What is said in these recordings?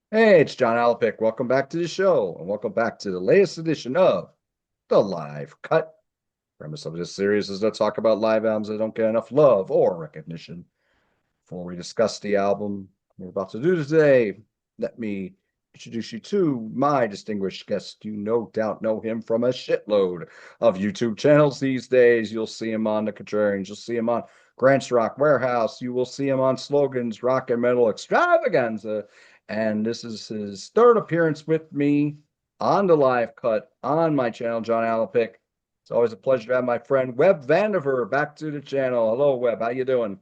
Hey, it's John Alpic. Welcome back to the show, and welcome back to the latest edition of The Live Cut. Premise of this series is to talk about live albums that don't get enough love or recognition. Before we discuss the album we're about to do today, let me introduce you to my distinguished guest. You no doubt know him from a shitload of YouTube channels these days. You'll see him on the Contrarians, you'll see him on Grant's Rock Warehouse, you will see him on Slogan's Rock and Metal Extravaganza. And this is his third appearance with me on the live cut on my channel, John Alapic. It's always a pleasure to have my friend Webb Vandiver back to the channel. Hello, Webb. How you doing?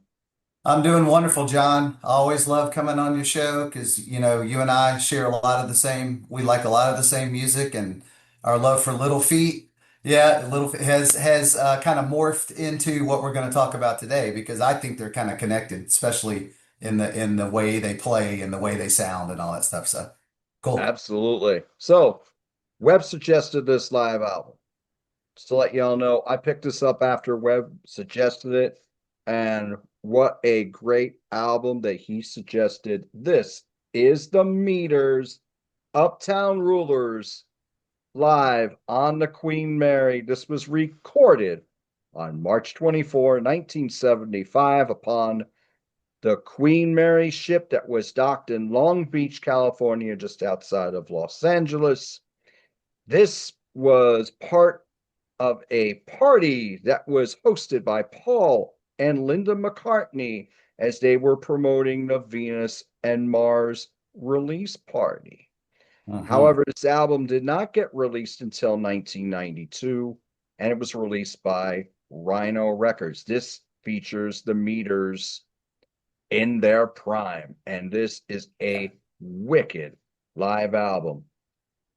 I'm doing wonderful, John. I always love coming on your show because, you and I share a lot of the same, we like a lot of the same music and our love for Little Feat. Yeah, Little Feat has kind of morphed into what we're going to talk about today because I think they're kind of connected, especially in the way they play and the way they sound and all that stuff. So cool. Absolutely. So, Webb suggested this live album. Just to let y'all know, I picked this up after Webb suggested it, and what a great album that he suggested. This is the Meters Uptown Rulers live on the Queen Mary. This was recorded on March 24, 1975, upon the Queen Mary ship that was docked in Long Beach, California, just outside of Los Angeles. This was part of a party that was hosted by Paul and Linda McCartney as they were promoting the Venus and Mars release party. Hmm. However, this album did not get released until 1992, and it was released by Rhino Records. This features the Meters in their prime, and this is a wicked live album.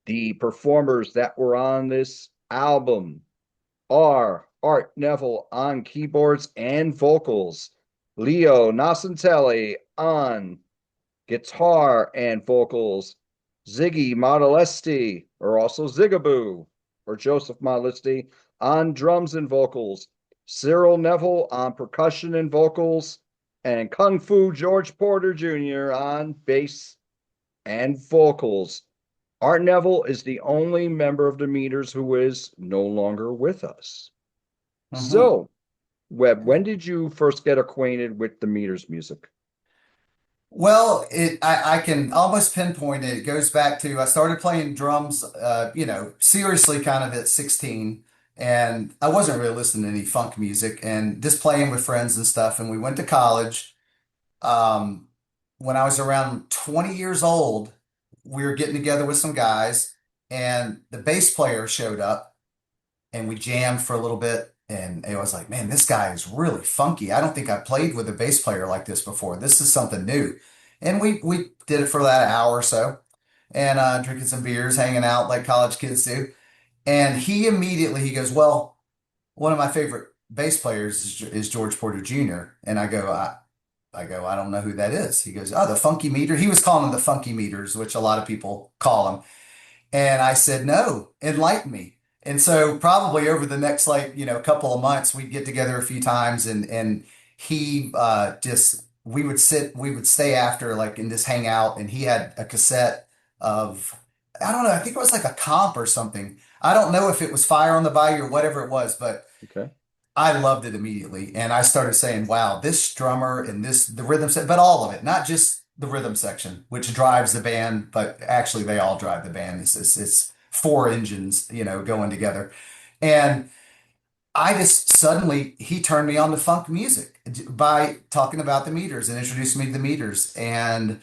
The performers that were on this album are Art Neville on keyboards and vocals, Leo Nascitelli on guitar and vocals, Ziggy Modellesti, or also Zigaboo, or Joseph Modellesti, on drums and vocals, Cyril Neville on percussion and vocals, and Kung Fu George Porter Jr. on bass and vocals. Art Neville is the only member of the Meters who is no longer with us. Hmm. So, Webb, when did you first get acquainted with the Meters music? Well, I can almost pinpoint it. It goes back to I started playing drums, seriously kind of at 16, and I wasn't really listening to any funk music and just playing with friends and stuff. And we went to college. Um, when I was around 20 years old, we were getting together with some guys, and the bass player showed up and we jammed for a little bit. And it was like, man, this guy is really funky. I don't think I played with a bass player like this before. This is something new. And we did it for that hour or so and drinking some beers, hanging out like college kids do. And he goes, well, one of my favorite bass players is George Porter Jr. And I don't know who that is. He goes, oh, the Funky Meter. He was calling them the Funky Meters, which a lot of people call them. And I said, no, enlighten me. And so probably over the next couple of months, we'd get together a few times and he just we would stay after like and just hang out and he had a cassette of I don't know, I think it was like a comp or something. I don't know if it was Fire on the Bayou or whatever it was, but Okay. I loved it immediately. And I started saying, wow, this drummer and the rhythm set, but all of it, not just the rhythm section, which drives the band, but actually they all drive the band. It's four engines, going together. And I just suddenly, he turned me on to funk music by talking about the Meters and introduced me to the Meters. And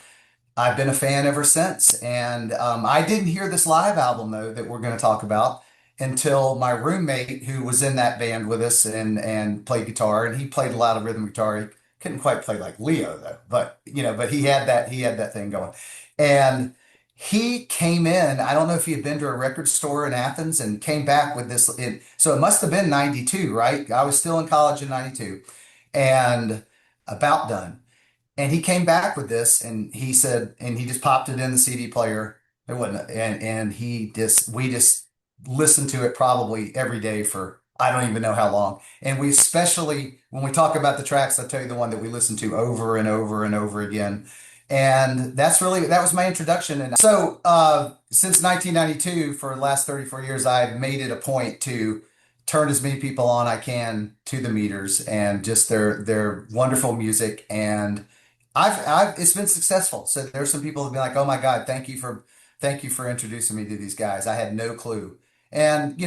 I've been a fan ever since. And I didn't hear this live album though that we're going to talk about until my roommate, who was in that band with us and played guitar, and he played a lot of rhythm guitar. He couldn't quite play like Leo though, but he had that thing going. And he came in. I don't know if he had been to a record store in Athens and came back with this. So it must have been 92, right? I was still in college in 92 and about done. And he came back with this and he said, and he just popped it in the CD player. It wasn't, and we just listened to it probably every day for I don't even know how long. And we especially, when we talk about the tracks, I'll tell you the one that we listened to over and over and over again And that was my introduction. And so, since 1992, for the last 34 years, I've made it a point to turn as many people on I can to the meters and just their wonderful music. And it's been successful. So there's some people who've been like, "Oh my God, thank you for introducing me to these guys. I had no clue." And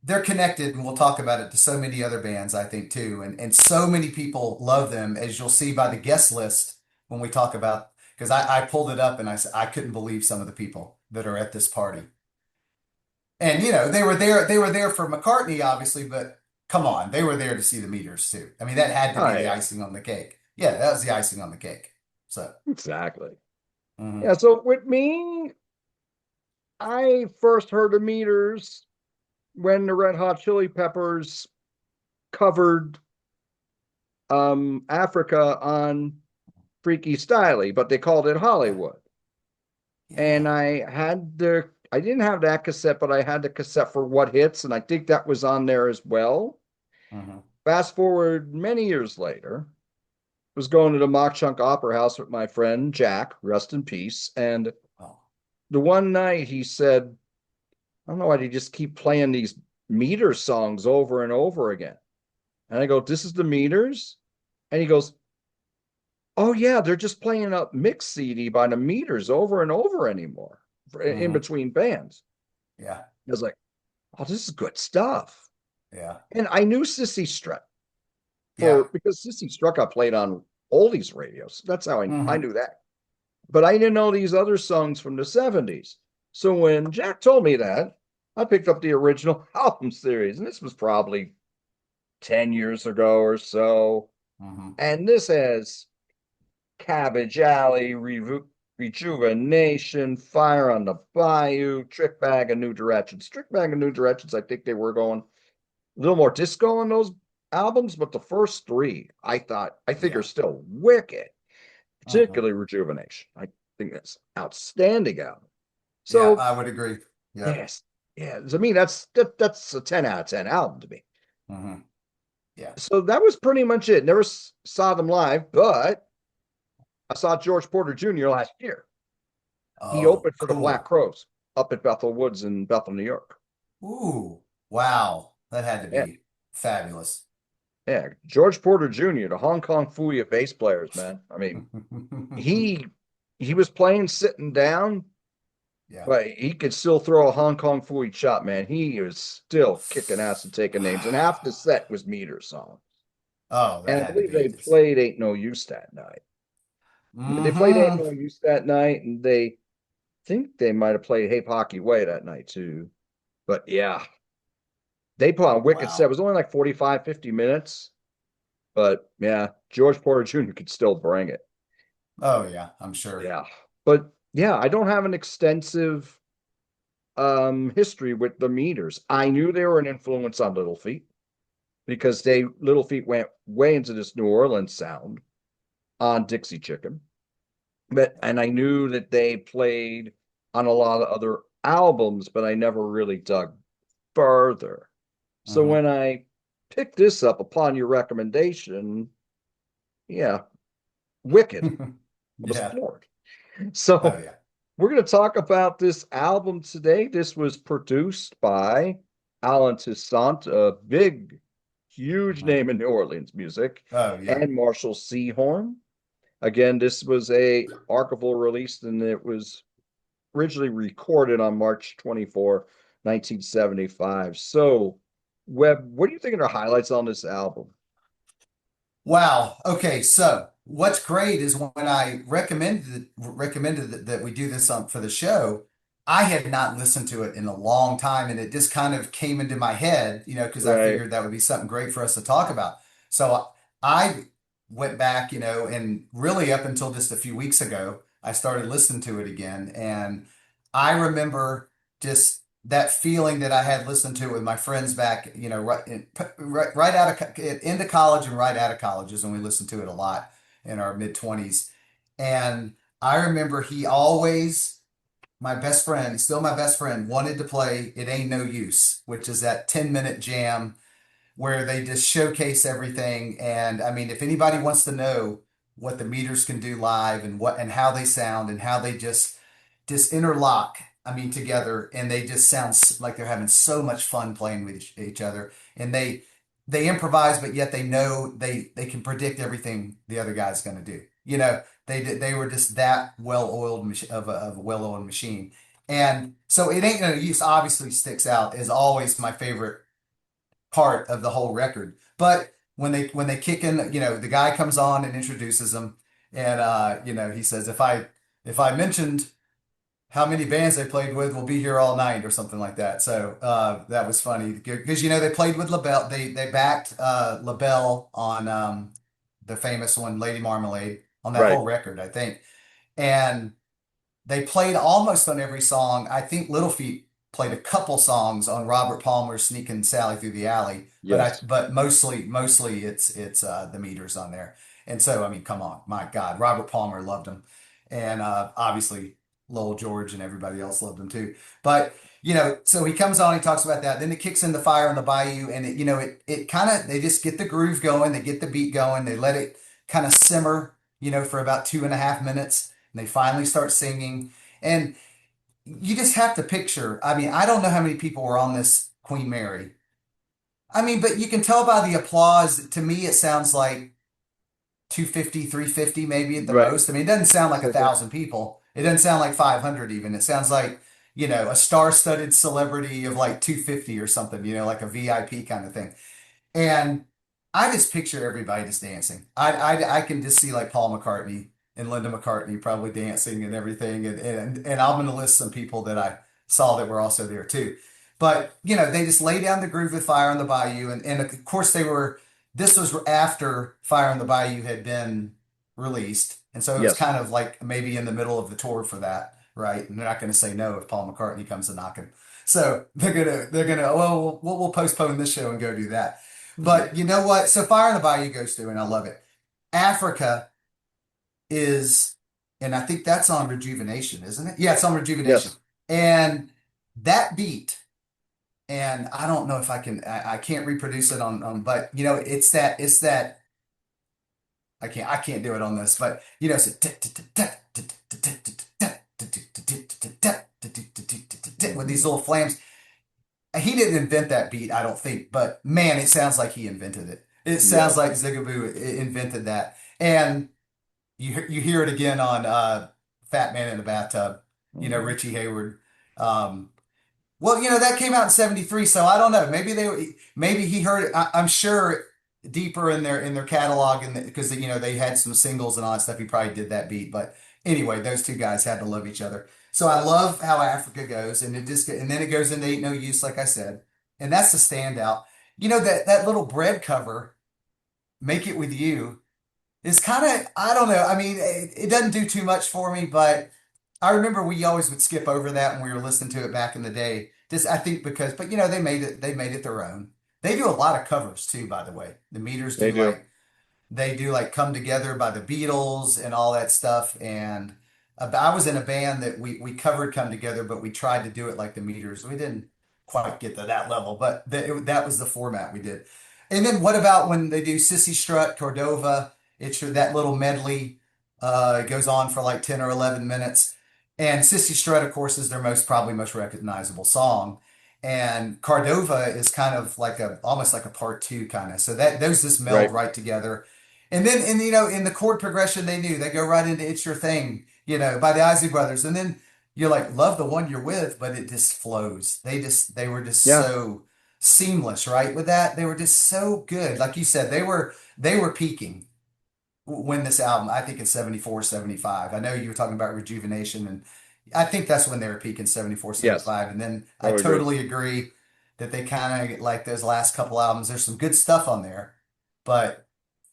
they're connected, and we'll talk about it, to so many other bands, I think, too. And so many people love them, as you'll see by the guest list when we talk about, because I pulled it up and I said I couldn't believe some of the people that are at this party. And they were there for McCartney, obviously, but come on, they were there to see the meters too. I mean, that had to Oh be the yeah, icing on the cake. Yeah, that was the icing on the cake. So, exactly. mhm. Yeah, so with me, I first heard of meters when the Red Hot Chili Peppers covered Africa on Freaky Styley, but they called it Yeah, Hollywood. And yeah. I didn't have that cassette, but I had the cassette for What Hits, and I think that was on there as well. Hmm. Fast forward many years later, was going to the Mock Chunk Opera House with my friend Jack, rest in peace. And Oh, the one night he said, I don't know why they just keep playing these meter songs over and over again. And I go, this is the meters? And he goes, oh yeah, they're just playing a mix CD by the meters over and over anymore in hmm. between bands. Yeah, I was like, oh, this is good stuff. yeah, And I knew Sissy Strut yeah. because Sissy Strut got played on oldies radios. That's how I Hmm. knew that. But I didn't know these other songs from the 70s. So when Jack told me that, I picked up the original album series, and this was probably 10 years ago or so. Hmm. And this has Cabbage Alley, Rejuvenation, Fire on the Bayou, Trick Bag of New Directions. Trick Bag of New Directions, I think they were going a little more disco on those albums, but the first three, I think are Yeah. still wicked, Hmm. particularly Rejuvenation. I think that's outstanding album. Yeah, So, I would agree. Yeah. yes, yeah, to me, that's a 10 out of 10 album to me. Hmm. Yeah. So that was pretty much it. Never saw them live, but I saw George Porter Jr. last year. He Oh, opened for the Black cool. Crowes up at Bethel Woods in Bethel, New York. Ooh, wow. That had to Yeah, be fabulous. yeah. George Porter Jr., the Hong Kong Fooey of bass players, man. I mean, he he was playing sitting down, Yeah. but he could still throw a Hong Kong Fooey chop, man. He was still kicking ass and taking names. And half the set was meter songs. Oh, that And I had to believe be they just. played Ain't No Use that night. They played Ain't Hmm. No Use that night, and they think they might have played Hey Hockey Way that night too. But yeah, they put on Wicked set. It Wow. was only like 45, 50 minutes. But yeah, George Porter Jr. could still bring it. Oh, yeah, I'm sure. Yeah. But yeah, I don't have an extensive history with the meters. I knew they were an influence on Little Feat because they Little Feat went way into this New Orleans sound on Dixie Chicken. But and I knew that they played on a lot of other albums, but I never really dug further. So Hmm. when I picked this up upon your recommendation, yeah, Wicked. I was Yeah. floored. Oh, So yeah. we're going to talk about this album today. This was produced by Alan Toussaint, a big, huge Hmm. name in New Orleans music, Oh, yeah. and Marshall Seahorn. Again, this was a archival release, and it was originally recorded on March 24, 1975. So, Webb, what do you think are the highlights on this album? Wow. Okay. So what's great is when I recommended that we do this on for the show, I had not listened to it in a long time, and it just kind of came into my head, because I Right. figured that would be something great for us to talk about. So I went back, and really up until just a few weeks ago, I started listening to it again, and I remember just that feeling that I had listened to with my friends back, right out of into college and right out of college is when we listened to it a lot in our mid 20s. And I remember my best friend, still my best friend, wanted to play It Ain't No Use, which is that 10-minute jam where they just showcase everything. And I mean, if anybody wants to know what the meters can do live and what and how they sound and how they just interlock. I mean, together, and they just sound like they're having so much fun playing with each other. And they improvise, but yet they know they can predict everything the other guy's going to do. They were just that well-oiled of a well-oiled machine. And so it ain't no use obviously sticks out as always my favorite part of the whole record. But when they kick in, the guy comes on and introduces them, and he says, if I mentioned how many bands they played with, we'll be here all night or something like that. So that was funny because they played with LaBelle. They backed LaBelle on the famous one, Lady Marmalade, on that Right. whole record, I think. And they played almost on every song. I think Little Feat played a couple songs on Robert Palmer's "Sneaking Sally Through the Alley," but I Yes. but mostly it's the meters on there. And so I mean, come on, my God, Robert Palmer loved him, and obviously Lowell George and everybody else loved him too. But so he comes on, he talks about that. Then it kicks in the Fire on the Bayou, and it kind of they just get the groove going, they get the beat going, they let it kind of simmer, for about 2.5 minutes, and they finally start singing. And you just have to picture, I mean, I don't know how many people were on this Queen Mary. I mean, but you can tell by the applause. To me, it sounds like 250, 350, maybe at the Right. most. I mean, it doesn't sound like 1,000 people. It doesn't sound like 500 even. It sounds like, a star-studded celebrity of like 250 or something, like a VIP kind of thing. And I just picture everybody just dancing. I can just see like Paul McCartney and Linda McCartney probably dancing and everything. And I'm going to list some people that I saw that were also there too. But, they just lay down the groove with Fire on the Bayou. And of course, this was after Fire on the Bayou had been released. And so it was Yes. kind of like maybe in the middle of the tour for that, right? And they're not going to say no if Paul McCartney comes to knocking. So they're gonna well we'll postpone this show and go do that. But you know what? So Fire in the Bayou goes through, and I love it. Africa is, and I think that's on Rejuvenation, isn't it? Yeah, it's on Rejuvenation. Yes. And that beat, and I don't know if I can't reproduce it but it's that, I can't do it on this, but it's with these little flames. He didn't invent that beat, I don't think, but man, it sounds like he invented it. It sounds Yes. like Zigaboo invented that. And you hear it again on Fat Man in the Bathtub, Mhm. Richie Hayward. Um, well, that came out in '73, so I don't know. Maybe he heard it. I'm sure deeper in their catalog, and because they had some singles and all that stuff. He probably did that beat, but anyway, those two guys had to love each other. So I love how Africa goes, and and then it goes into Ain't No Use, like I said, and that's the standout. That little bread cover, Make It With You, is kind of, I don't know. I mean, it doesn't do too much for me, but I remember we always would skip over that when we were listening to it back in the day. Just I think but they made it their own. They do a lot of covers too, by the way. The Meters They do do. like they do like Come Together by the Beatles and all that stuff. And I was in a band that we covered Come Together, but we tried to do it like the Meters. We didn't quite get to that level, but that was the format we did. And then what about when they do Sissy Strut, Cordova? It's that little medley. It goes on for like 10 or 11 minutes. And Sissy Strut, of course, is their probably most recognizable song. And Cordova is kind of like almost like a part two kind of. So that those just meld Right. right together. And then, in the chord progression they go right into It's Your Thing, by the Isley Brothers. And then you're like, love the one you're with, but it just flows. They were just Yeah. so seamless, right? With that, they were just so good. Like you said, they were peaking when this album, I think it's 74, 75. I know you were talking about Rejuvenation, and I think that's when they were peaking 74, Yes. 75. And then I I would agree. totally agree that they kind of like those last couple albums. There's some good stuff on there, but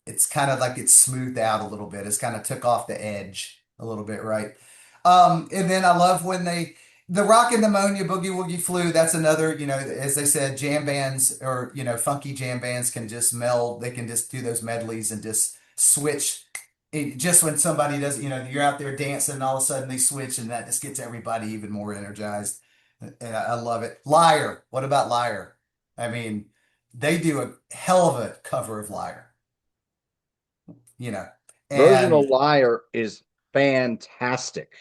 it's kind of like it's smoothed out a little bit. It's kind of took off the edge a little bit, right? And then I love when the Rock and Pneumonia, Boogie Woogie Flu, that's another, as they said, jam bands or, funky jam bands can just meld. They can just do those medleys and just switch. Just when somebody does, you're out there dancing and all of a sudden they switch and that just gets everybody even more energized. And I love it. Liar. What about Liar? I mean, they do a hell of a cover of Liar, you know. Version of And Liar is fantastic.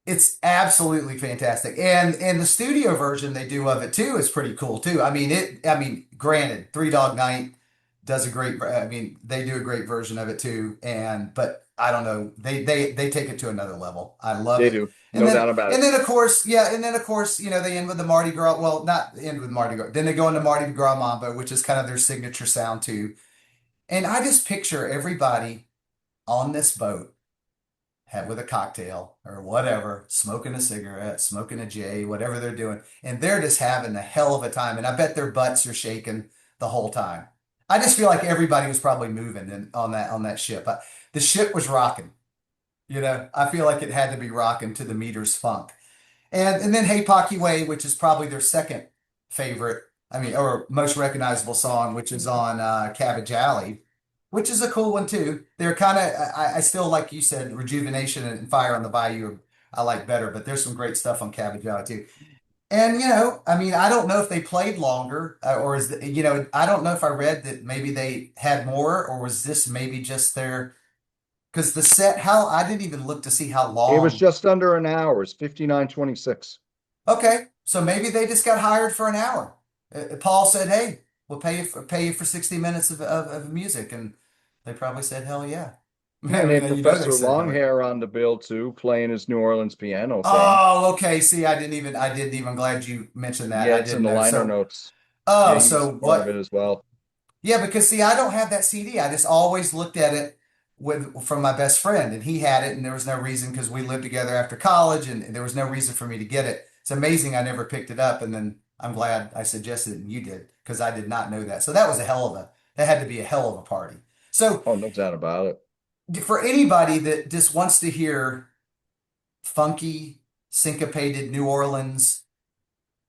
it's absolutely fantastic. And the studio version they do of it too is pretty cool too. I mean, granted, Three Dog Night does a great I mean, they do a great version of it too. And but I don't know, they take it to another level. I love They it. do, no doubt about it. And then of course, yeah, and then of course, they end with the Mardi Gras. Well, not end with Mardi Gras. Then they go into Mardi Gras Mambo, which is kind of their signature sound too. And I just picture everybody on this boat have with a cocktail or whatever, smoking a cigarette, smoking a J, whatever they're doing, and they're just having a hell of a time. And I bet their butts are shaking the whole time. I just feel like everybody was probably moving on that ship. The ship was rocking. I feel like it had to be rocking to the meter's funk. And then Hey Pocky Way, which is probably their second favorite, I mean, or most recognizable song, which is on Cabbage Alley, which is a cool one too. They're kind of, I still, like you said, Rejuvenation and Fire on the Bayou, I like better, but there's some great stuff on Cabbage Alley too. And, I mean, I don't know if they played longer or I don't know if I read that maybe they had more or was this maybe just because the set, how, I didn't even look to see how It was long. just under an hour. It's 59:26. Okay, so maybe they just got hired for an hour. Paul said, "Hey, we'll pay you for 60 minutes of music," and they probably said, "Hell yeah!" Yeah, I and they mean, had they Professor said, "Hell yeah!" Longhair on the bill too, playing his New Orleans piano thing. Oh, okay. See, I didn't even. Glad you mentioned that. Yeah, I it's in didn't the know. liner So, notes. Yeah, oh, he was so part of it what? as well. Yeah, because see, I don't have that CD. I just always looked at it from my best friend, and he had it, and there was no reason because we lived together after college, and there was no reason for me to get it. It's amazing I never picked it up, and then I'm glad I suggested it and you did because I did not know that. So that had to be a hell of a party. So Oh, no doubt about it. for anybody that just wants to hear funky, syncopated New Orleans,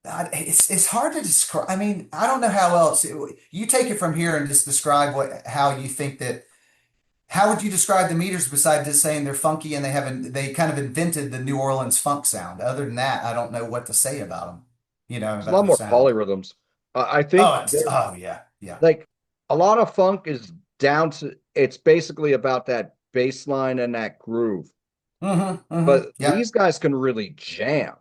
it's hard to describe. I mean, I don't know how else. You take it from here and just describe how you think that. How would you describe the meters besides just saying they're funky and they kind of invented the New Orleans funk sound? Other than that, I don't know what to say about them, There's a about lot their more sound. polyrhythms. I think they're Oh yeah, yeah. like a lot of funk is down to it's basically about that bass line and that groove. Mm-hmm, mm-hmm. But these Yep. guys can really jam.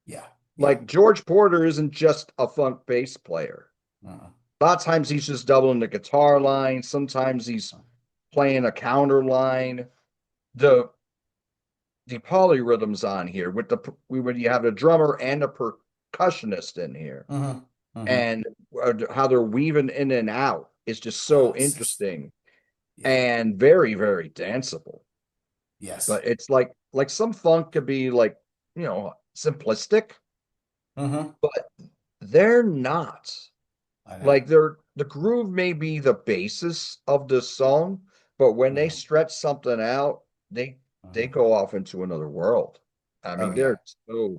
Yeah, yeah. Like George Porter isn't just a funk bass player. Uh-uh. A lot of times he's just doubling the guitar line. Sometimes he's playing a counter line. The the polyrhythms on here with when you have a drummer and a percussionist in here, Mm-hmm, mm-hmm. and how they're weaving in and out is just Oh, so it's just, interesting yeah. and very, very danceable. Yes. But it's like some funk could be like, simplistic, Mm-hmm. but they're not. I know. Like the groove may be the basis of the song, but when they Mm-hmm, stretch something out, they mm-hmm. go off into another world. I Oh mean, yeah. they're so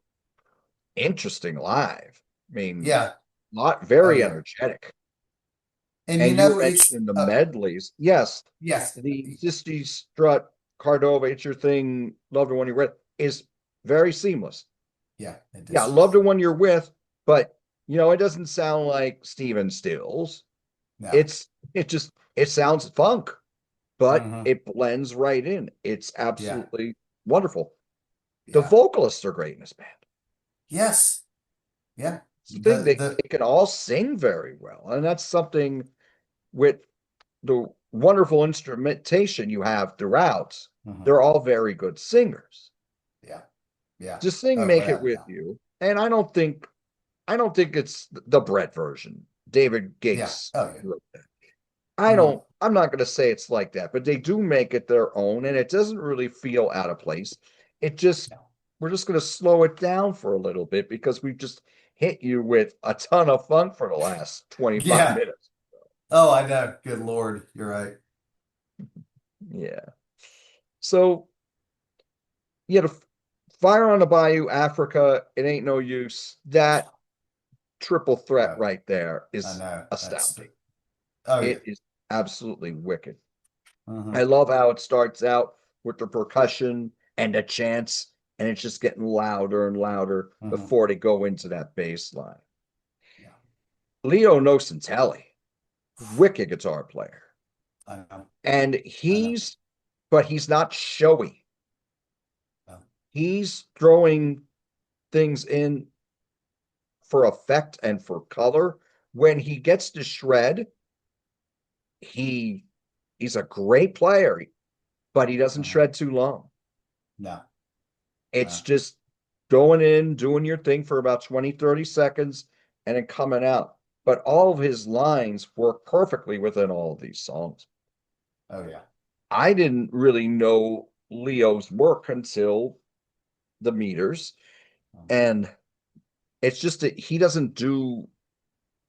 interesting live. I mean, Yeah. not Oh very yeah. energetic. And And you it's mentioned the medleys. Yes, yes. the Sisty Strut Cordova, it's your thing, loved the one you read is very seamless. Yeah, it Yeah, just love the one you're with, but it doesn't sound like Steven Stills. no. It sounds funk, but Mm-hmm. it blends right in. It's Yeah. absolutely wonderful. The Yeah. vocalists are great in this band. Yes. Yeah. It's the thing The they can all sing very well, and that's something with the wonderful instrumentation you have throughout. mhm. They're all very good singers. Yeah. Yeah. Just sing Oh, Make It without a With doubt. You. And I don't think it's the Brett version. David Yeah. Gates Oh, yeah. wrote that. Hmm. I'm not going to say it's like that, but they do make it their own and it doesn't really feel out of place. It just No. we're just going to slow it down for a little bit because we just hit you with a ton of funk for the last 25 Yeah. minutes. Oh, I know. Good Lord. You're right. Yeah. So, the Fire on the Bayou, Africa, it ain't no use. That triple threat Oh, right there I is know. astounding. Oh, yeah. It is absolutely wicked. I Hmm. love how it starts out with the percussion and the chants, and it's just getting louder and louder Hmm. before they go into that bass line. Yeah. Leo Nocentelli, wicked guitar player. I know. And I know. but he's not showy. Oh, He's throwing things in for effect and for color. When he gets to shred, he he's a great player, but he doesn't uh-huh. shred too long. No, It's no. just going in, doing your thing for about 20, 30 seconds, and then coming out. But all of his lines work perfectly within all of these songs. Oh yeah. I didn't really know Leo's work until the meters. Uh-huh. And it's just that he doesn't do,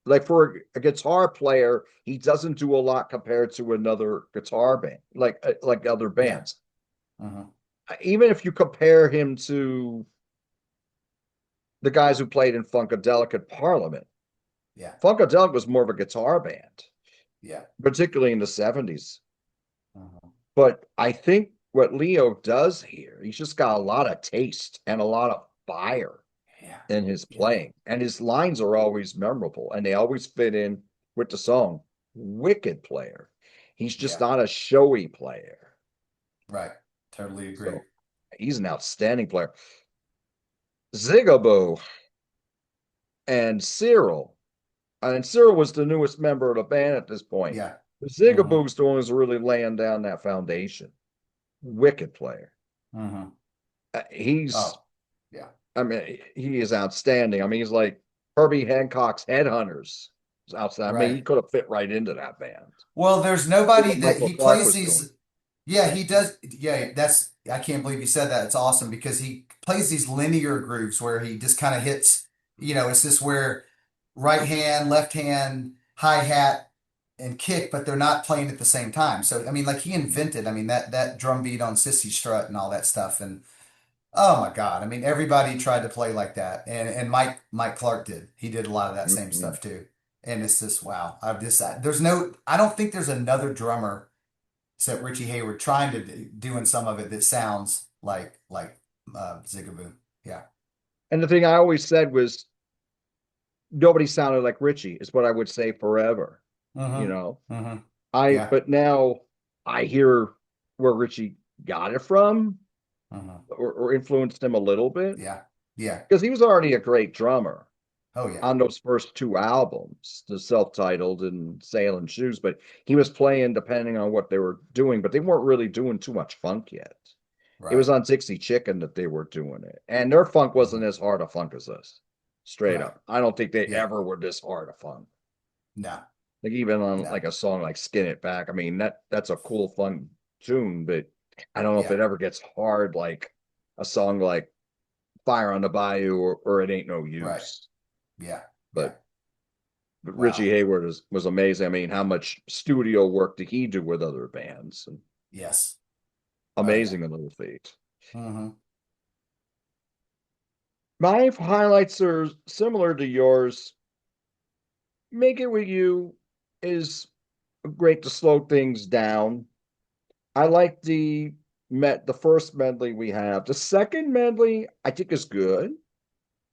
like, for a guitar player, he doesn't do a lot compared to another guitar band, like other Yeah. bands. Uh-huh. Even if you compare him to the guys who played in Funkadelic at Parliament, Yeah. Funkadelic was more of a guitar band, Yeah. particularly in the 70s. Uh-huh. But I think what Leo does here, he's just got a lot of taste and a lot of fire Yeah. in his Yeah. playing. And his lines are always memorable and they always fit in with the song. Wicked player. He's just Yeah. not a showy player. Right. Totally agree. So he's an outstanding player. Zigaboo and Cyril. And Cyril was the newest member of the band at this point. Yeah. Uh-huh. Zigaboo's the one who's really laying down that foundation. Wicked player. Uh-huh. He's, Oh, yeah. I mean, he is outstanding. I mean, he's like Herbie Hancock's Headhunters. He's outstanding. I mean, he Right. could have fit right into that band. Well, there's Look nobody what that Michael he Clark plays was doing. these. Yeah, he does. Yeah, that's, I can't believe you said that. It's awesome because he plays these linear grooves where he just kind of hits, it's just where right hand, left hand, hi-hat, and kick, but they're not playing at the same time. So, I mean, like he invented, I mean, that drum beat on Sissy Strut and all that stuff. And oh my God, I mean, everybody tried to play like that. And Mike Clark did. He did a lot of that same Mhm. stuff too. And it's just wow. There's no, I don't think there's another drummer except Richie Hayward trying to doing some of it that sounds like Zigaboo. Yeah. And the thing I always said was nobody sounded like Richie, is what I would say forever. You Mm-hmm. know, Mm-hmm. Yeah. but now I hear where Richie got it from Mm-hmm. or influenced him a little bit Yeah. Yeah. because he was already a great drummer Oh yeah. on those first two albums, the self-titled and Sailing Shoes, but he was playing depending on what they were doing, but they weren't really doing too much funk yet. It was Right. on Dixie Chicken that they were doing it. And their funk Mm-hmm. wasn't as hard a funk as this. Straight Right. up. I don't think they Yeah. ever were this hard a funk. No. Like even on No. like a song like Skin It Back. I mean, that's a cool fun tune, but I don't know if Yeah. it ever gets hard like a song like Fire on the Bayou or It Ain't No Right. Use. Yeah. Yeah. But Richie Wow. Hayward was amazing. I mean, how much studio work did he do with other bands? And Yes. Oh yeah. amazing little feat. Mm-hmm. My highlights are similar to yours. Make It With You is great to slow things down. I like the first medley we have. The second medley I think is good,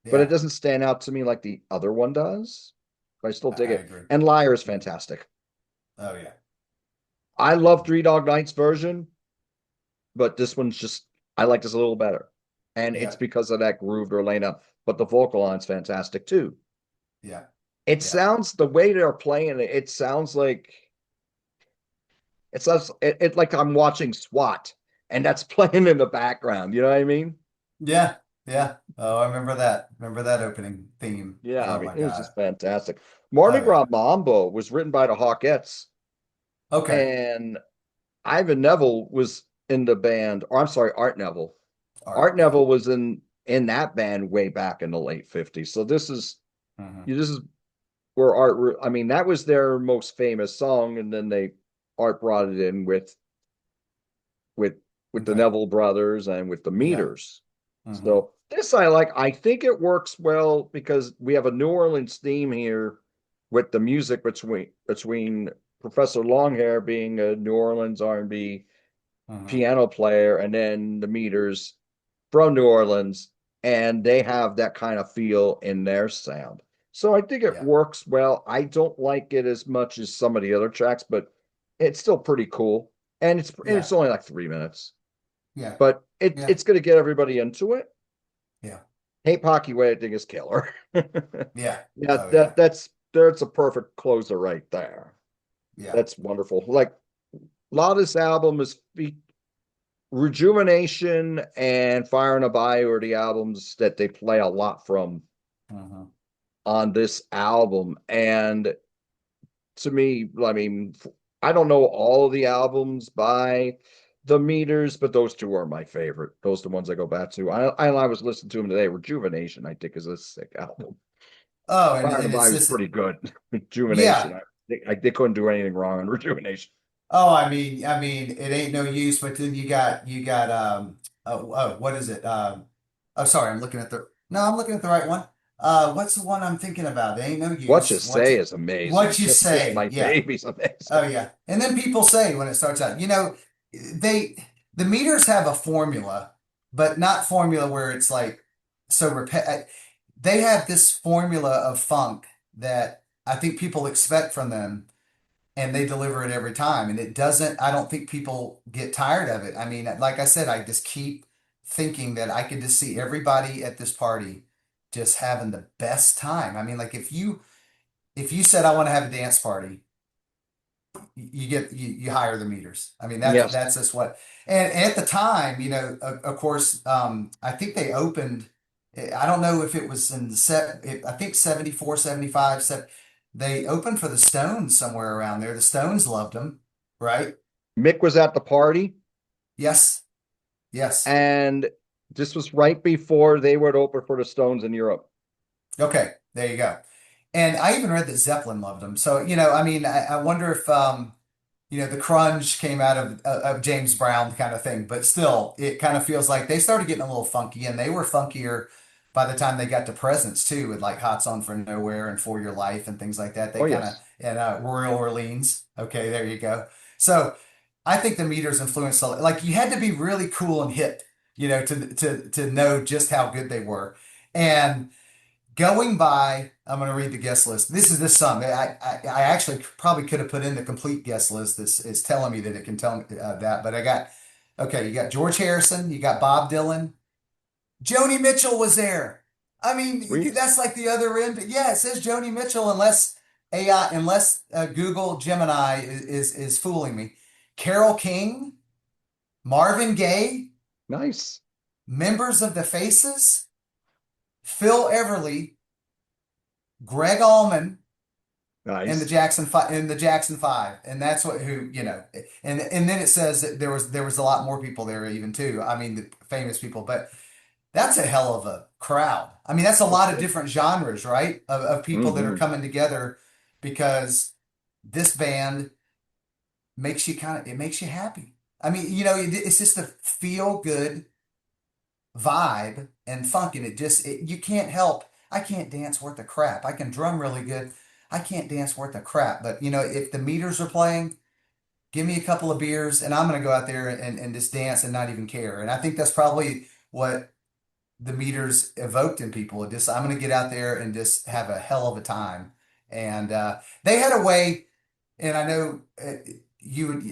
but it Yeah. doesn't stand out to me like the other one does. But I still dig I it. agree. And Liar is Yeah. fantastic. Oh yeah. I love Mm-hmm. Three Dog Night's version, but this one's just I like this a little better. And it's Yeah. because of that groove they're laying out. But the vocal line's fantastic too. Yeah. It Yeah. sounds the way they're playing it, it sounds like it like I'm watching SWAT and that's playing in the background. You know what I mean? Yeah. Yeah. Oh, I remember that. Remember that opening theme. Yeah, I Oh mean, my it was God. just fantastic. Mardi Oh yeah. Gras Mambo was written by the Hawkettes, Okay. and Ivan Neville was in the band, or I'm sorry, Art Neville. Art. Art Yeah. Neville was in that band way back in the late 50s. So Hmm. this is where I mean, that was their most famous song, and then Art brought it in with with the Okay. Neville brothers and with the Yeah. Meters. Hmm. So this I like. I think it works well because we have a New Orleans theme here with the music between Professor Longhair being a New Orleans R&B Hmm. piano player and then the Meters from New Orleans, and they have that kind of feel in their sound. So I think it Yeah. works well. I don't like it as much as some of the other tracks, but it's still pretty cool. and Yeah. it's only like 3 minutes, Yeah. but Yeah. it's going to get everybody into it. Yeah. Hey, Pocky Way, I think is killer. Yeah. Yeah, Oh yeah. that's a perfect closer right there. Yeah. That's wonderful. Like a lot of this album is Rejuvenation and Fire in a Bayou are the albums that they play a lot from Hmm. on this album. And to me, I mean, I don't know all the albums by the Meters, but those two are my favorite. Those are the ones I go back to. I was listening to them today. Rejuvenation, I think, is a sick album. Oh, Fire in a and it's Bayou is this. pretty good. Rejuvenation, Yeah. they couldn't do anything wrong on Rejuvenation. Oh, I mean, it ain't no use. But then you got what is it? Oh, sorry, I'm looking at the right one. What's the one I'm thinking about? It ain't no What You use. Say is amazing. What you Just Kiss say? My Yeah. Baby's amazing. Oh yeah. And then people say when it starts out, the meters have a formula, but not formula where it's like so they have this formula of funk that I think people expect from them and they deliver it every time. And it doesn't, I don't think people get tired of it. I mean, like I said, I just keep thinking that I could just see everybody at this party just having the best time. I mean, like if you said I want to have a dance party, you hire the meters. I mean, Yes. that's just what, and at the time, of course, I think they opened, I don't know if it was in the I think 74, 75. They opened for the Stones somewhere around there. The Stones loved them, right? Mick was at the party, Yes. Yes. and this was right before they would open for the Stones in Europe. Okay. There you go. And I even read that Zeppelin loved them. So, I mean, I wonder if, the crunge came out of James Brown kind of thing, but still, it kind of feels like they started getting a little funky, and they were funkier by the time they got to Presence too, with like Hot Song for Nowhere and For Your Life and things like that. They Oh, kind of yes. and Royal Orleans. Okay, there you go. So I think the meters influenced like you had to be really cool and hip, to know just how good they were. And going by, I'm going to read the guest list. This is this song. I actually probably could have put in the complete guest list. This is telling me that it can tell me that, but okay, you got George Harrison, you got Bob Dylan, Joni Mitchell was there. I mean, Sweet. that's like the other end. But yeah, it says Joni Mitchell, unless Google Gemini is fooling me. Carole King, Marvin Gaye, Nice. members of the Faces, Phil Everly, Greg Allman, and the Nice. Jackson Five, and that's and then it says that there was a lot more people there even too. I mean, the famous people, but that's a hell of a crowd. I mean, that's a lot of Okay. different genres, right? Of people that are Hmm. coming together because this band it makes you happy. I mean, it's just a feel good vibe and funk, and you can't help. I can't dance worth a crap. I can drum really good. I can't dance worth a crap. But if the meters are playing, give me a couple of beers, and I'm gonna go out there and just dance and not even care. And I think that's probably what the meters evoked in people. I'm gonna get out there and just have a hell of a time. And they had a way, and I know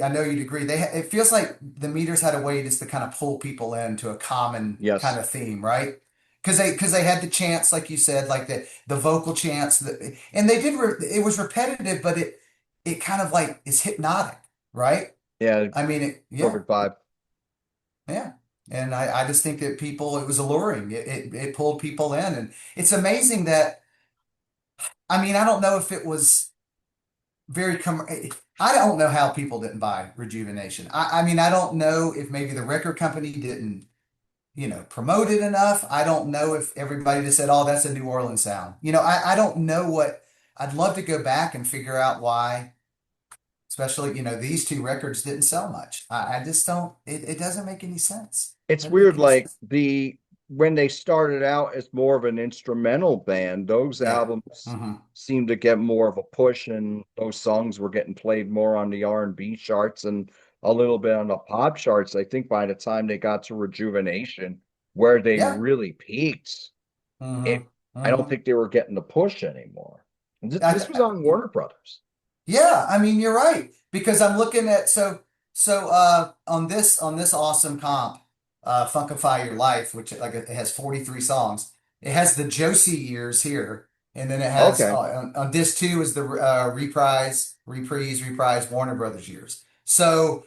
I know you'd agree. It feels like the meters had a way just to kind of pull people into a common kind Yes. of theme, right? Because they had the chants, like you said, like the vocal chants, and it was repetitive, but it kind of like is hypnotic, right? Yeah. I mean, yeah, Perfect vibe. yeah. And I just think that it was alluring. It pulled people in, and it's amazing that, I mean, I don't know if it was very I don't know how people didn't buy Rejuvenation. I mean, I don't know if maybe the record company didn't, promote it enough. I don't know if everybody just said, "Oh, that's a New Orleans sound." I don't know what. I'd love to go back and figure out why, especially, these two records didn't sell much. I just don't. It doesn't make any sense. It's Doesn't make weird, any like sense. when they started out as more of an instrumental band, those Yeah. albums Hmm. seemed to get more of a push, and those songs were getting played more on the R&B charts and a little bit on the pop charts. I think by the time they got to Rejuvenation, where they Yeah. really peaked, Hmm. it I don't Hmm. think they were getting the push anymore. And I, this was I, on Warner Brothers. yeah, I mean, you're right. Because I'm looking at, so So on this awesome comp, Funkify Your Life, which like it has 43 songs. It has the Josie years here, and then it has Okay. on disc two is the reprise Warner Brothers years. So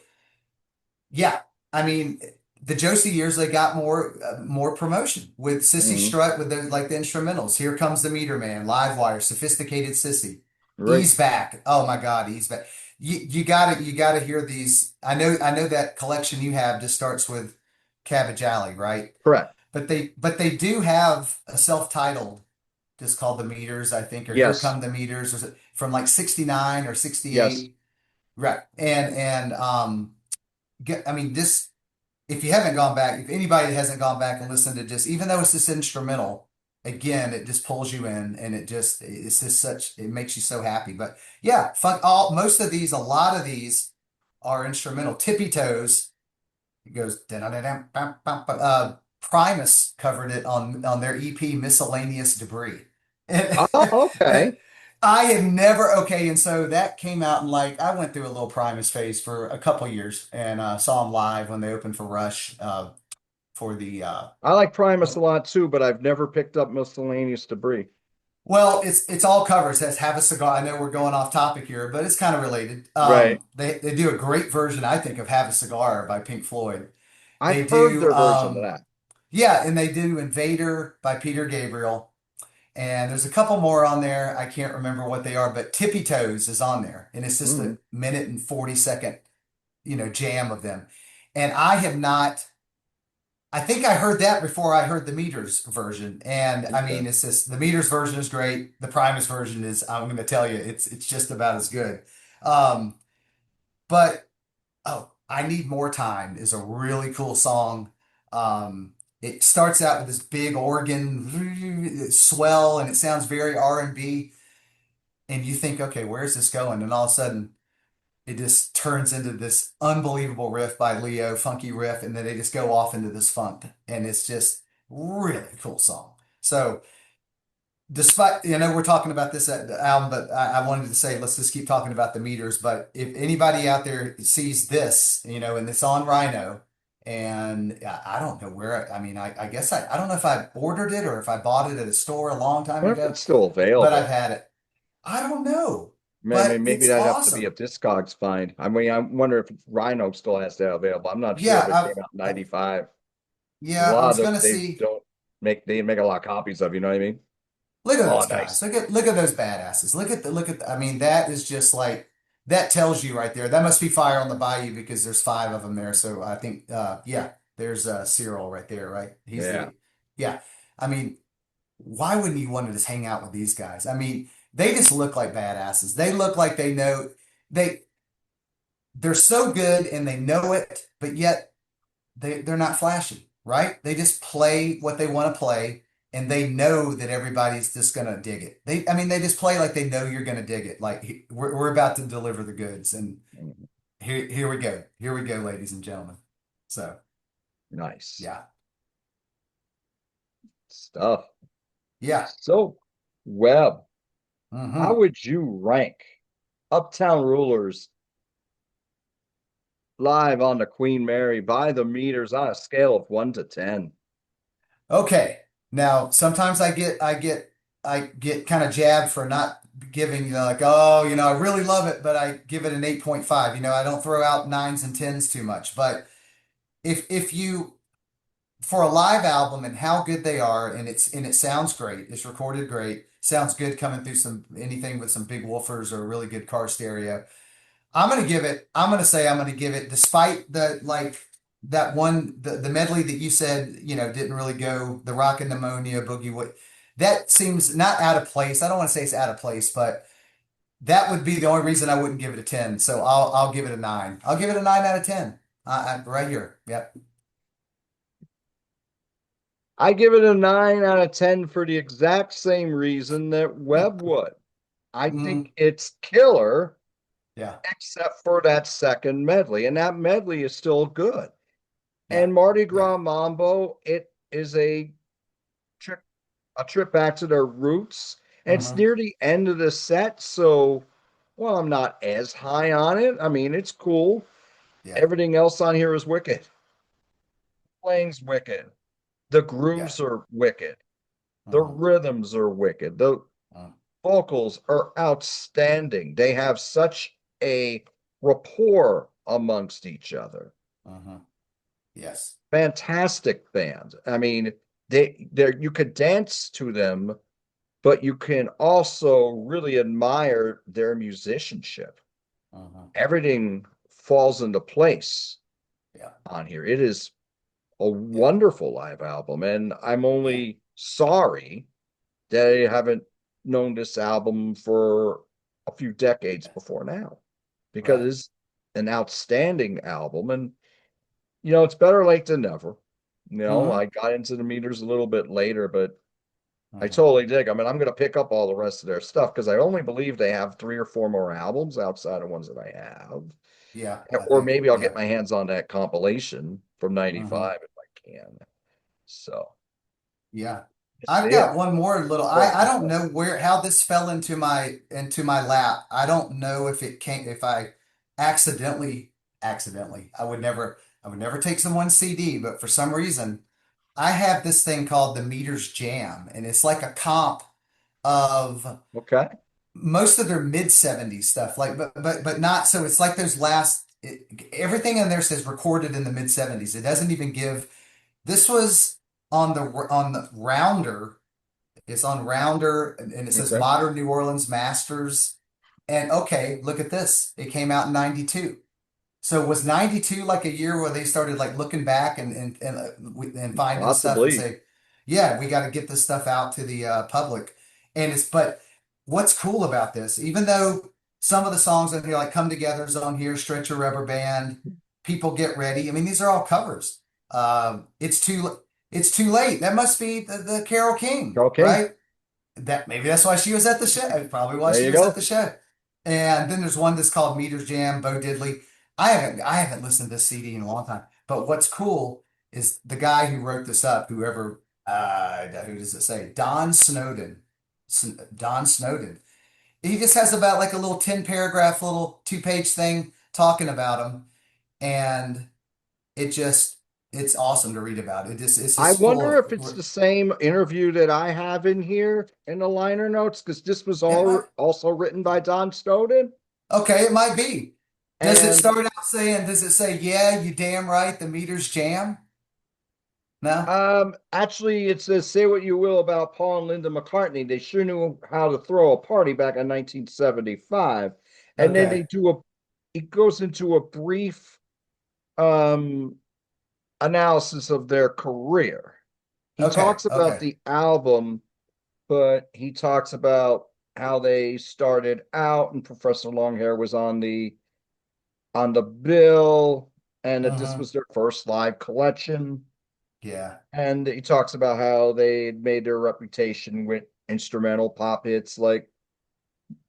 yeah, I mean the Josie years they got more promotion with Sissy Hmm. Strut with the like the instrumentals. Here Comes the Meter Man, Livewire, Sophisticated Sissy, Right. Ease Back. Oh my God, Ease Back. You gotta hear these. I know that collection you have just starts with Cabbage Alley, right? Correct. But they do have a self-titled just called The Meters, I think, or Here Yes. Come the Meters, from like 69 or Yes. 68. Right. I mean this if you haven't gone back, if anybody hasn't gone back and listened to just, even though it's just instrumental, again, it just pulls you in and it's just it makes you so happy. But yeah, most of these, a lot of these are instrumental. Tippy Toes, it goes, dun-dun-dun-dun, bum, bum, bum. Primus covered it on their EP Miscellaneous Debris. And, Oh, and okay. I had never, okay, and so that came out and like I went through a little Primus phase for a couple years and saw them live when they opened for Rush for the I like Primus a lot too, but I've never picked up Miscellaneous Debris. well, it's all covers. That's Have a Cigar. I know we're going off topic here, but it's kind of related. Right. They do a great version, I think, of Have a Cigar by Pink Floyd. I've They heard do their version of that. yeah, and they do Invader by Peter Gabriel. And there's a couple more on there. I can't remember what they are, but Tippy Toes is on there. And it's just Hmm. a minute and 40-second, jam of them. And I have not, I think I heard that before I heard the Meters version. And I Okay. mean, it's just the Meters version is great. The Primus version is, I'm going to tell you, it's just about as good. Um, but oh, I Need More Time is a really cool song. It starts out with this big organ swell, and it sounds very R&B. And you think, okay, where's this going? And all of a sudden, it just turns into this unbelievable riff by Leo, funky riff, and then they just go off into this funk, and it's just really cool song. So, despite we're talking about this album, but I wanted to say let's just keep talking about the Meters. But if anybody out there sees this, and it's on Rhino, and I don't know where. I mean, I guess I don't know if I ordered it or if I bought it at a store a long time Wonder if ago, it's still but I've available. had it. I don't know, Maybe it's that'd have to be a awesome. Discogs find. I mean, I wonder if Rhino still has that available. I'm not sure if it Yeah, came out in '95. Because a yeah, I lot of was those gonna they see. don't they make a lot of copies of, you know what I mean? Look at Oh, those guys. nice. Look at those badasses. I mean, that is just like that tells you right there. That must be Fire on the Bayou because there's five of them there. So I think yeah, there's Cyril right there, right? He's Yeah. the yeah. I mean, why wouldn't you want to just hang out with these guys? I mean, they just look like badasses. They look like they know they they're so good and they know it, but yet they're not flashy, right? They just play what they want to play, and they know that everybody's just gonna dig it. I mean, they just play like they know you're gonna dig it. Like we're about to deliver the goods, and Mhm. here we go, ladies and gentlemen. So Nice yeah, stuff. yeah, So, Webb, how hmm. would you rank Uptown Rulers live on the Queen Mary by the meters on a scale of 1 to 10? Okay. Now sometimes I get kind of jabbed for not giving like oh I really love it, but I give it an 8.5. I don't throw out nines and tens too much, but if you for a live album and how good they are, and it sounds great. It's recorded great. Sounds good coming through some anything with some big woofers or a really good car stereo. I'm gonna say I'm gonna give it, despite the like that one the medley that you said, didn't really go, the Rock and Pneumonia, Boogie Wood. That seems not out of place. I don't want to say it's out of place, but that would be the only reason I wouldn't give it a 10. So I'll give it a 9. I'll give it a 9 out of 10. Right here. Yep. I give it a 9 out of 10 for the exact same reason that Webb would. I Mm, think it's killer, yeah. except for that second medley, and that medley is still good. Yeah. And Mardi Yeah. Gras Mambo, it is trip a trip back to their roots. And it's Hmm. near the end of the set, so well, I'm not as high on it. I mean, it's cool, Yeah. Everything else on here is wicked. Playing's wicked. The Yeah. grooves are wicked. The Uh-huh. rhythms are wicked. The Uh, vocals are outstanding. They have such a rapport amongst each other. uh-huh. Yes. Fantastic band. I mean, they you could dance to them, but you can also really admire their musicianship. Uh-huh. Everything falls into place Yeah. on here. It is a Yeah. wonderful live album, and I'm Yeah. only sorry that I haven't known this album for a few decades before now, because Right. it's an outstanding album, and it's better late than never. Uh-huh. I got into the meters a little bit later, but I Uh-huh. totally dig. I mean, I'm going to pick up all the rest of their stuff because I only believe they have three or four more albums outside of ones that I have. Yeah, I Or think. maybe I'll get Yeah. my hands on that compilation from Uh-huh. 95 if I can. So Yeah. it's I've it. got one more little Oh, I don't know how this fell into my lap. I don't know if I accidentally I would never take someone's CD, but for some reason I have this thing called the Meters Jam, and it's like a comp of okay. most of their mid 70s stuff, like but not so it's like those everything in there says recorded in the mid 70s. It doesn't even give this was on the Rounder. It's on Rounder, and it says Okay. Modern New Orleans Masters. And okay, look at this. It came out in 92. So was 92 like a year where they started like looking back and finding stuff and Possibly. say, yeah, we got to get this stuff out to the public. But what's cool about this, even though some of the songs on here, like Come Together's on here, Stretch Your Rubber Band, People Get Ready. I mean, these are all covers. It's too late. That must be the Carole King, Okay. right? That maybe that's why she was at the show. Probably why There she you was at go. the show. And then there's one that's called Meters Jam, Bo Diddley. I haven't listened to this CD in a long time. But what's cool is the guy who wrote this up, who does it say? Don Snowden. Don Snowden. He just has about like a little 10 paragraph, little 2-page thing talking about him. And it just, it's awesome to read about. It's I just full wonder of, if it's the same interview that I have in here in the liner notes, because this was it all might, also written by Don Snowden. okay, it might be. And Does it say, yeah, you damn right, the meters jam? No? actually, it says, say what you will about Paul and Linda McCartney. They sure knew how to throw a party back in 1975. And then Okay. it goes into a brief um, analysis of their career. He Okay. talks about Okay. the album, but he talks about how they started out, and Professor Longhair was on the bill, and that this Mm-hmm. was their first live collection. Yeah. And he talks about how they made their reputation with instrumental pop hits like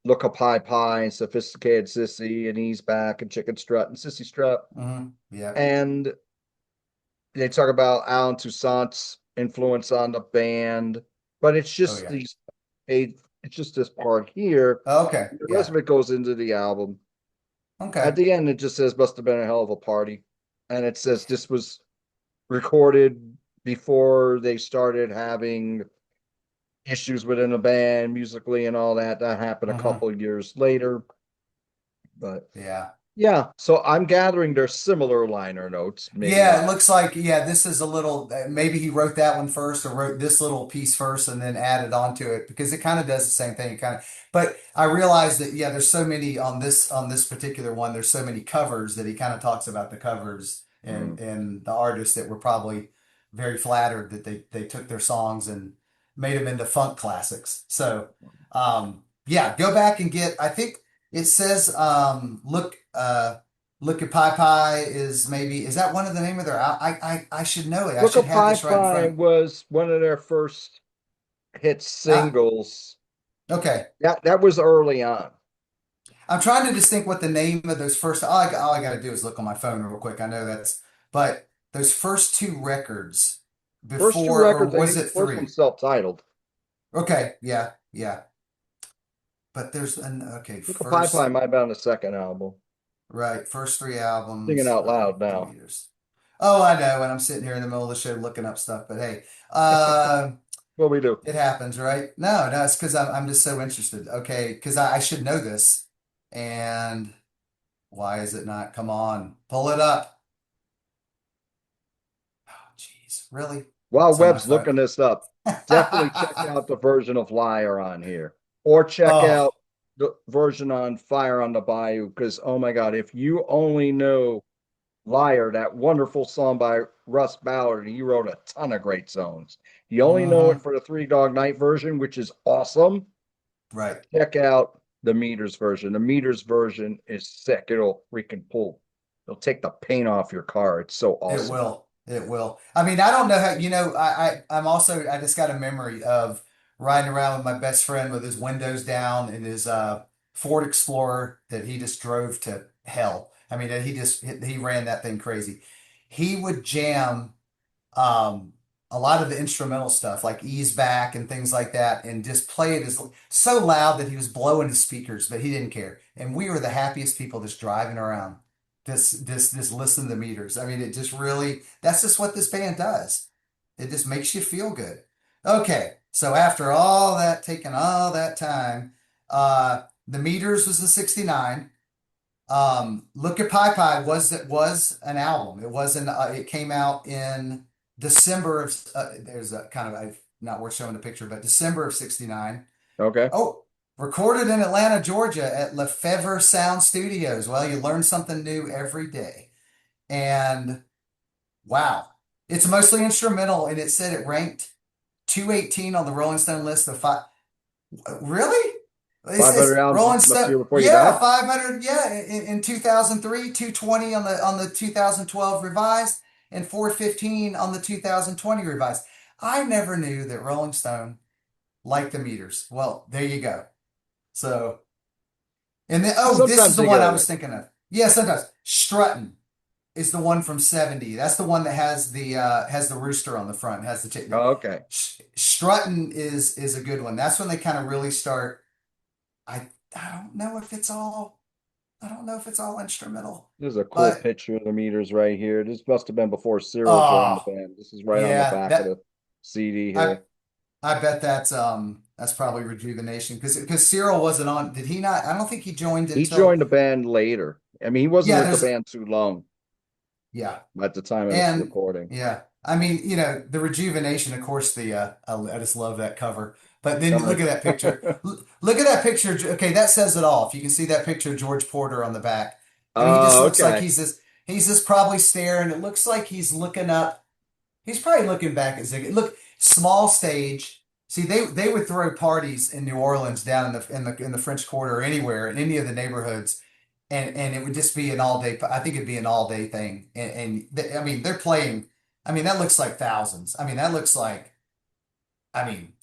Look Up High Pie and Sophisticated Sissy and Ease Back and Chicken Strut and Sissy Strut. Mm-hmm. Yeah. And they talk about Alan Toussaint's influence on the band, but Oh yeah. it's just this part here. Okay. The rest Yeah. of it goes into the album. At Okay. the end, it just says must have been a hell of a party. And it says this was recorded before they started having issues within the band musically and all that. That happened a Mm-hmm. couple of years later. But Yeah. yeah, so I'm gathering their similar liner notes, maybe Yeah, not. it looks like, yeah, this is a little, maybe he wrote that one first or wrote this little piece first and then added on to it because it kind of does the same thing. But I realized that, yeah, there's so many on this particular one, there's so many covers that he kind of talks about the covers Mm. and the artists that were probably very flattered that they took their songs and made them into funk classics. So, yeah, go back and I think it says, Look at Pie Pie is that one of the name of their I should know it. I Look should Up have Pie this right in Pie front of was one of their first hit ah singles. okay. That was early on. I'm trying to just think what the name of those first all I gotta do is look on my phone real quick. I know that's but those first two records First two before or records, I was think the it first one's three? self-titled. Okay, yeah, yeah. But there's an okay, Look Up Pie Pie first might have been on the second album. Right. First three Thinking albums out of loud the now. Meters. Oh, I know. And I'm sitting here in the middle of the show looking up stuff, but hey, uh, What we do? it happens, right? No, it's because I'm just so interested. Okay, because I should know this. And why is it not? Come on, pull it up. Oh, jeez, really? While It's on my Webb's phone. looking this up, definitely check out the version of Liar on here, or check Oh, out the version on Fire on the Bayou. Because oh my God, if you only know Liar, that wonderful song by Russ Ballard, he wrote a ton of great songs. You only know it hmm for the Three Dog Night version, which is awesome. right. Check out the Meters version. The Meters version is sick. It'll freaking pull. It'll take the paint off your car. It's so It awesome. will. It will. I mean, I don't know how, I'm also, I just got a memory of riding around with my best friend with his windows down in his Ford Explorer that he just drove to hell. I mean, that he ran that thing crazy. He would jam um, a lot of the instrumental stuff like Ease Back and things like that, and just play it as so loud that he was blowing his speakers, but he didn't care. And we were the happiest people just driving around, just listen to the Meters. I mean, it just really, that's just what this band does. It just makes you feel good. Okay, so after all that, taking all that time, the Meters was in '69. Look at Pie Pie was an album. It came out in December of there's a kind of not worth showing the picture, but December of '69. Okay. Oh, recorded in Atlanta, Georgia at Lefevre Sound Studios. Well, you learn something new every day. And wow, it's mostly instrumental, and it said it ranked 218 on the Rolling Stone list of five. Really? It's 500 albums Rolling left Stone. here before you Yeah, die. 500. Yeah, in 2003, 220 on the 2012 revised, and 415 on the 2020 revised. I never knew that Rolling Stone liked the Meters. Well, there you go. So, and then this is Sometimes the you get one it I right. was thinking of. Yeah, sometimes Struttin' is the one from '70. That's the one that has the rooster on the front, has the chick. Oh, okay. Struttin' is a good one. That's when they kind of really start. I I don't know if it's all I don't know if it's all instrumental, There's a cool but picture of the Meters right here. This must have been before Cyril joined the oh band. This is right on the yeah, back of that the CD I here. I bet that's probably Rejuvenation because Cyril wasn't on. Did he not? I don't think he joined He until joined the band later. I mean, he wasn't yeah. with the There's band too long yeah. at the time of this And recording. yeah, I mean, the rejuvenation, of course, I just love that cover. But then Oh, look at that picture. Look at that picture. Okay, that says it all. If you can see that picture of George Porter on the back. I mean, he just looks like okay. he's just probably staring. It looks like he's looking up. He's probably looking back at Ziggy. Look, small stage. See, they would throw parties in New Orleans down in the French Quarter or anywhere in any of the neighborhoods, and it would just be an all day. I think it'd be an all day thing. I mean, they're playing. I mean, that looks like thousands. I mean, that looks like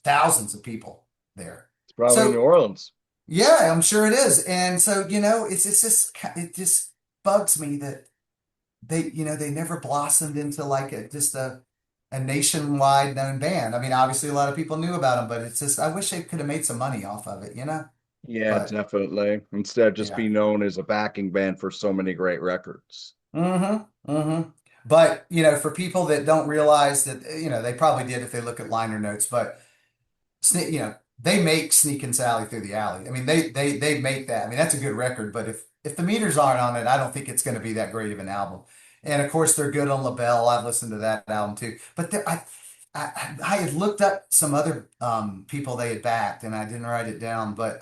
thousands of people there. It's probably New So Orleans. yeah, I'm sure it is. And so it's just it just bugs me that they never blossomed into like a nationwide known band. I mean, obviously a lot of people knew about them, but it's just I wish they could have made some money off of it. Yeah, But definitely. Instead, just yeah. be known as a backing band for so many great records. Mm-hmm. Mm-hmm. But for people that don't realize that, they probably did if they look at liner notes, but they make Sneak and Sally Through the Alley. I mean, they make that. I mean, that's a good record, but if the meters aren't on it, I don't think it's going to be that great of an album. And of course, they're good on LaBelle. I've listened to that album too. But I had looked up some other people they had backed, and I didn't write it down, but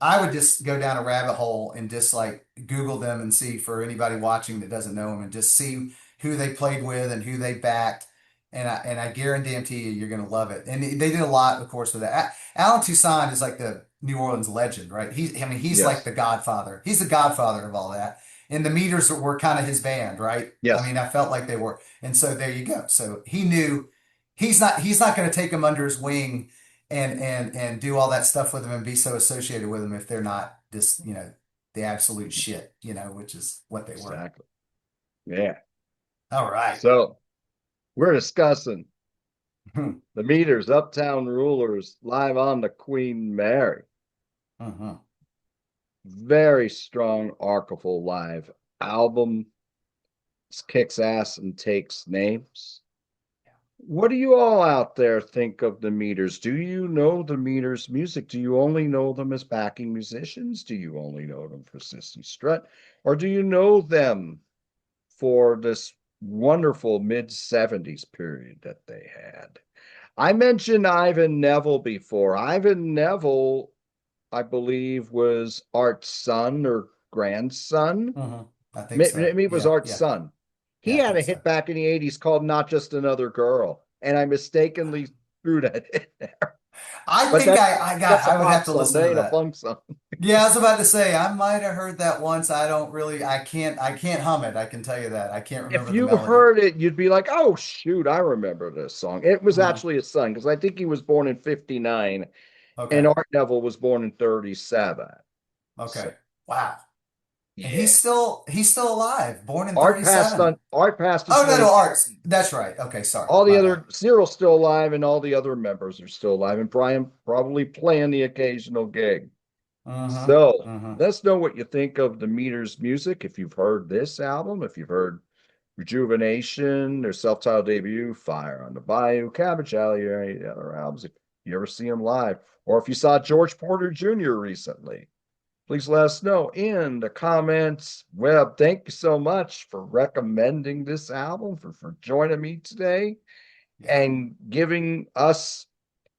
I would just go down a rabbit hole and just like Google them and see for anybody watching that doesn't know them and just see who they played with and who they backed. And I guarantee you, you're going to love it. And they did a lot, of course, with that. Alan Toussaint is like the New Orleans legend, right? He's like Yes. the Godfather. He's the Godfather of all that. And the Meters were kind of his band, right? I Yes. mean, I felt like they were. And so there you go. So he knew he's not going to take them under his wing and do all that stuff with them and be so associated with them if they're not just the absolute shit, which is what they were. Exactly. Yeah. All right. So we're discussing Hmm. the Meters, Uptown Rulers, live on the Queen Mary. Mhm. Very strong archival live album. Kicks ass and takes names. What do you all out there think of the Meters? Do you know the Meters music? Do you only know them as backing musicians? Do you only know them for Sissy Strut? Or do you know them for this wonderful mid 70s period that they had? I mentioned Ivan Neville before. Ivan Neville, I believe, was Art's son or grandson. Hmm. I think so. Maybe it was Yeah, Art's yeah, son. He yeah, I had a think so. hit back in the 80s called Not Just Another Girl, and I mistakenly threw that in there. I But think I got, that's a I would pop have to song. listen That to ain't a that. funk song. Yeah, I was about to say I might have heard that once. I can't hum it. I can tell you that. I can't If remember the you melody. heard it, you'd be like, oh, shoot, I remember this song. It was Hmm. actually his son, because I think he was born in 59 and Okay. Art Neville was born in 37. So, Okay. Wow. And yeah. he's still alive, born in 37. Art passed in Oh, no, no, Arts. 2019. That's right. Okay, sorry. All the My bad. other Cyril's still alive, and all the other members are still alive, and Brian probably playing the occasional gig. Mm-hmm. So Mm-hmm. let us know what you think of the Meters music. If you've heard this album, if you've heard Rejuvenation, their self-titled debut, Fire on the Bayou, Cabbage Alley, or any other albums, if you ever see them live, or if you saw George Porter Jr. recently, please let us know in the comments. Webb, thank you so much for recommending this album, for joining me today Yeah. and giving us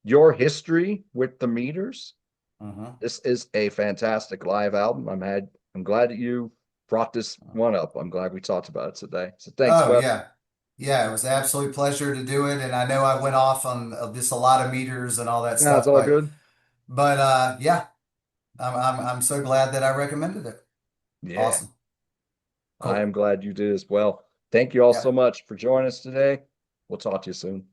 your history with the Meters. Mm-hmm. This is a fantastic live album. I'm glad that you brought this one up. I'm glad we talked about it today. So thanks, Oh, Webb. yeah. Yeah, it was an absolute pleasure to do it. And I know I went off on just a lot of meters and all that Yeah, it's stuff, all good. but yeah, I'm so glad that I recommended it. Yeah, Awesome. I Cool. am glad you did as well. Thank you all Yeah. so much for joining us today. We'll talk to you soon.